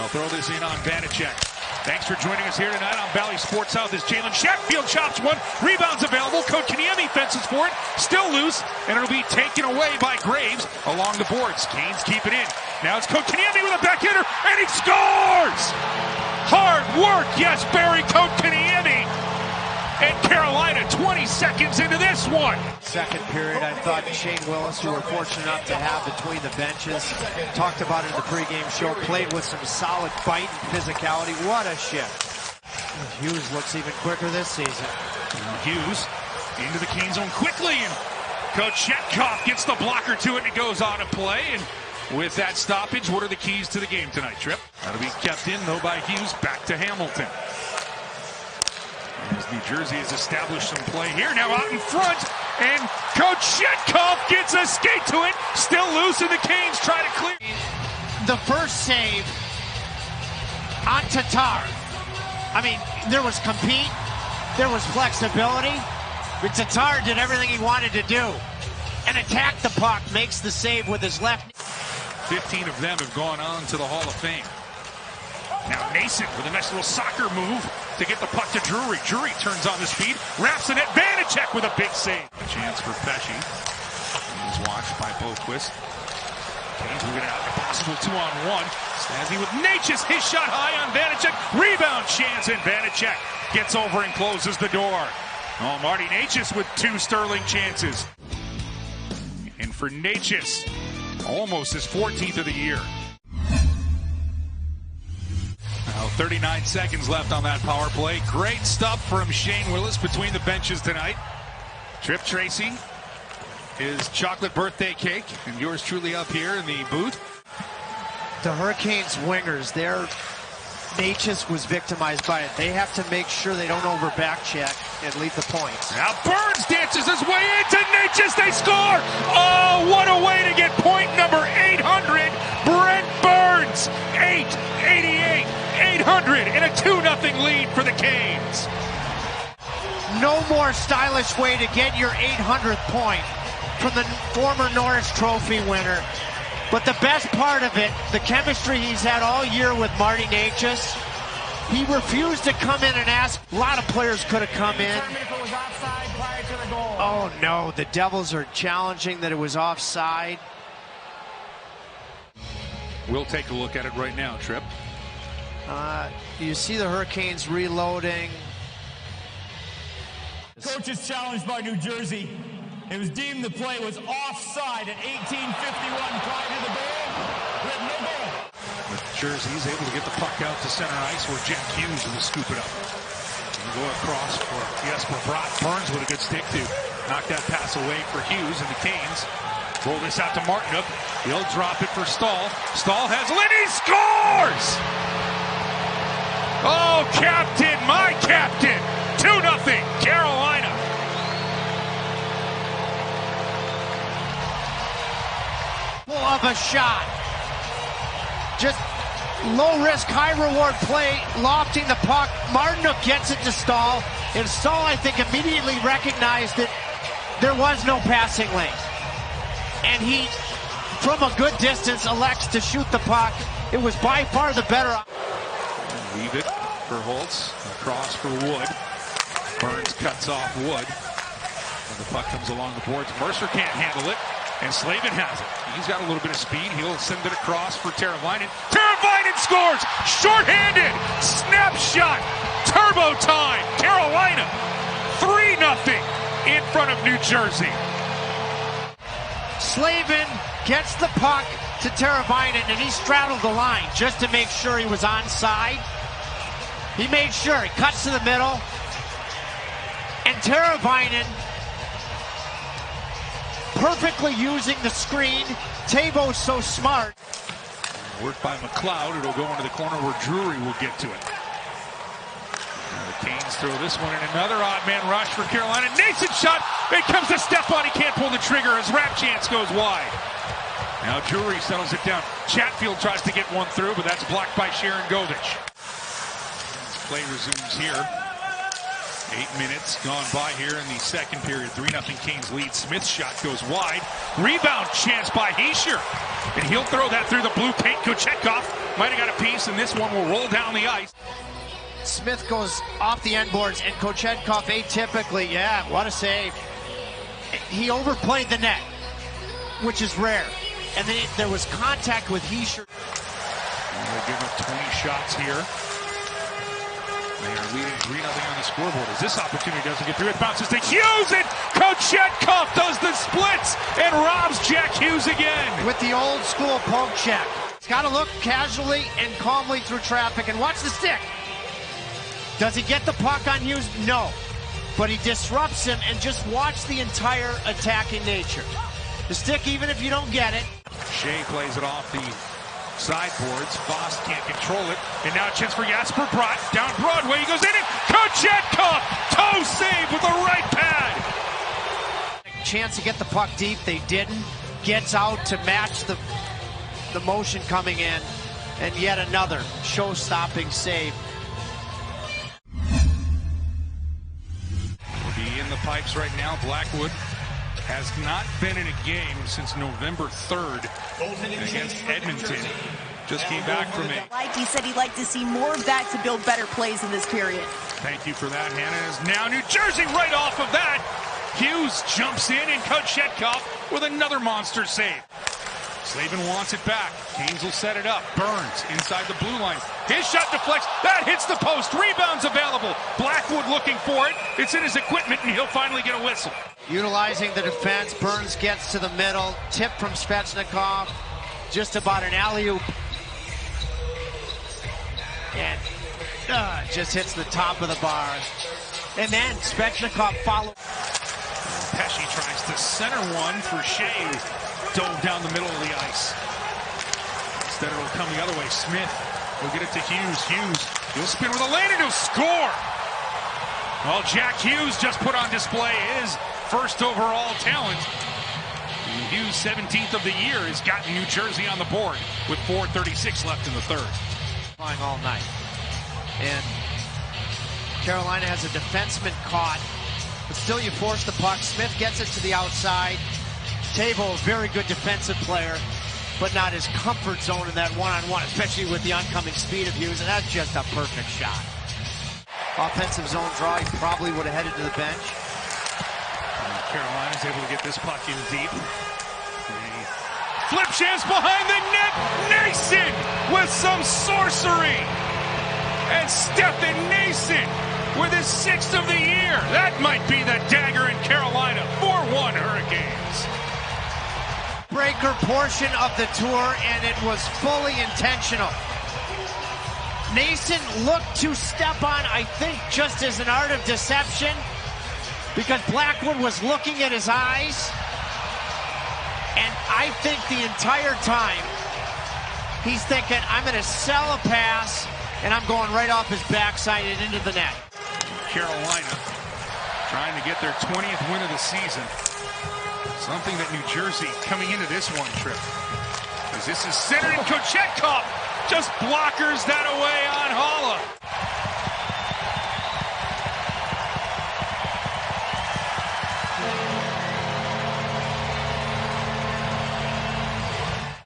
They'll throw this in on Vanacek. Thanks for joining us here tonight on Bally Sports South as Jalen Chatfield chops one. Rebounds available. Kotkaniemi fences for it. Still loose, and it'll be taken away by Graves along the boards. Canes keep it in. Now it's Kotkaniemi with a backhander, and he scores! Hard work, yes, Barry Kotkaniemi. And Carolina 20 seconds into this one. Second period, I thought Shane Willis, who we're fortunate enough to have between the benches, talked about it in the pregame show, played with some solid fight and physicality. What a shift. Hughes looks even quicker this season. Hughes into the Cane zone quickly, and Kochetkov gets the blocker to it, and it goes out of play. And with that stoppage, what are the keys to the game tonight, Trip? That'll be kept in, though, by Hughes. Back to Hamilton. As New Jersey has established some play here, now out in front, and Kochetkov gets a skate to it, still loose, and the Canes try to clear. The first save on Tatar. I mean, there was compete, there was flexibility, but Tatar did everything he wanted to do and attacked the puck, makes the save with his left. 15 of them have gone on to the Hall of Fame. Now Nason with a nice little soccer move to get the puck to Drury. Drury turns on the speed, wraps the net. Vanacek with a big save. A chance for Pesce. He's watched by Boquist. Canes moving out, a possible 2-on-1. Stastny with Natchez, his shot high on Vanacek. Rebound chance, and Vanacek gets over and closes the door. Oh, Marty Natchez with 2 sterling chances. And for Natchez, almost his 14th of the year. 39 seconds left on that power play. Great stuff from Shane Willis between the benches tonight. Trip Tracy, his chocolate birthday cake, and yours truly up here in the booth. The Hurricanes wingers, Natchez was victimized by it. They have to make sure they don't over back check and leave the points. Now Burns dances his way into Natchez. They score! Oh, what a way to get point number 800. Brent Burns, 888. 800 and a 2-0 lead for the Canes. No more stylish way to get your 800th point from the former Norris Trophy winner. But the best part of it, the chemistry he's had all year with Marty Natchez. He refused to come in and ask. A lot of players could have come in. Oh no, the Devils are challenging that it was offside. We'll take a look at it right now, Trip. You see the Hurricanes reloading. Coach is challenged by New Jersey. It was deemed the play was offside at 18:51 prior to the goal. With no goal. With Jersey's able to get the puck out to center ice where Jack Hughes will scoop it up. And go across for Jesper Bratt. Burns with a good stick to knock that pass away for Hughes, and the Canes roll this out to Martinook. He'll drop it for Stahl. Stahl has Lenny scores! Oh, captain, my captain! 2-0, Carolina. Full of a shot. Just low risk, high reward play, lofting the puck. Martinook gets it to Stahl, and Stahl, I think, immediately recognized that there was no passing lane. And he, from a good distance, elects to shoot the puck. It was by far the better. Leave it for Holtz. Across for Wood. Burns cuts off Wood. And the puck comes along the boards. Mercer can't handle it. And Slavin has it. He's got a little bit of speed. He'll send it across for Teravainen. Teravainen scores! Shorthanded! Snapshot! Turbo time! Carolina! 3-0 in front of New Jersey. Slavin gets the puck to Teravainen, and he straddled the line just to make sure he was onside. He made sure. He cuts to the middle. And Teravainen perfectly using the screen. Tebo's so smart. Work by McLeod. It'll go into the corner where Drury will get to it. Now the Canes throw this one in. Another odd man rush for Carolina. Nason shot. It comes to Stepan. He can't pull the trigger as Rap Chance goes wide. Now Drury settles it down. Chatfield tries to get one through, but that's blocked by Sharon Govich. Play resumes here. 8 minutes gone by here in the second period. 3-0 Canes lead. Smith's shot goes wide. Rebound chance by Hischier. And he'll throw that through the blue paint. Kochetkov might have got a piece, and this one will roll down the ice. Smith goes off the end boards, and Kochetkov atypically, yeah, what a save. He overplayed the net, which is rare. And then there was contact with Hischier. They'll give up 20 shots here. They are leading 3-0 on the scoreboard. As this opportunity doesn't get through, it bounces to Hughes, and Kochetkov does the splits and robs Jack Hughes again. With the old school poke check. He's got to look casually and calmly through traffic and watch the stick. Does he get the puck on Hughes? No. But he disrupts him, and just watch the entire attacking nature. The stick, even if you don't get it. Shea plays it off the sideboards. Voss can't control it. And now a chance for Jasper Bratt. Down Broadway, he goes in, and Kochetkov! Toe save with the right pad! Chance to get the puck deep, they didn't. Gets out to match the motion coming in. And yet another show-stopping save. Will be in the pipes right now. Blackwood has not been in a game since November 3rd against Edmonton. Just came back from it. Like he said, he'd like to see more of that to build better plays in this period. Thank you for that, Hannah. Is now New Jersey right off of that. Hughes jumps in, and Kochetkov with another monster save. Slavin wants it back. Canes will set it up. Burns inside the blue line. His shot deflects. That hits the post. Rebounds available. Blackwood looking for it. It's in his equipment, and he'll finally get a whistle. Utilizing the defense, Burns gets to the middle. Tip from Svechnikov. Just about an alley-oop. And just hits the top of the bar. And then Svechnikov follows. Pesce tries to center one for Shea, who dove down the middle of the ice. Instead, it'll come the other way. Smith will get it to Hughes. Hughes, he'll spin with a lane, and he'll score. Well, Jack Hughes just put on display his first overall talent. Hughes, 17th of the year, has gotten New Jersey on the board with 4:36 left in the third. Flying all night. And Carolina has a defenseman caught, but still you force the puck. Smith gets it to the outside. Tabo, a very good defensive player, but not his comfort zone in that one-on-one, especially with the oncoming speed of Hughes, and that's just a perfect shot. Offensive zone draw, he probably would have headed to the bench. And Carolina's able to get this puck in deep. Flip chance behind the net. Nason with some sorcery. And Stefan Nason with his 6th of the year. That might be the dagger in Carolina. 4-1 Hurricanes. Breaker portion of the tour, and it was fully intentional. Nason looked to step on, I think, just as an art of deception, because Blackwood was looking at his eyes. And I think the entire time, he's thinking, I'm going to sell a pass, and I'm going right off his backside and into the net. Carolina trying to get their 20th win of the season. Something that New Jersey coming into this one trip. As this is centered, and Kochetkov just blockers that away on Haula.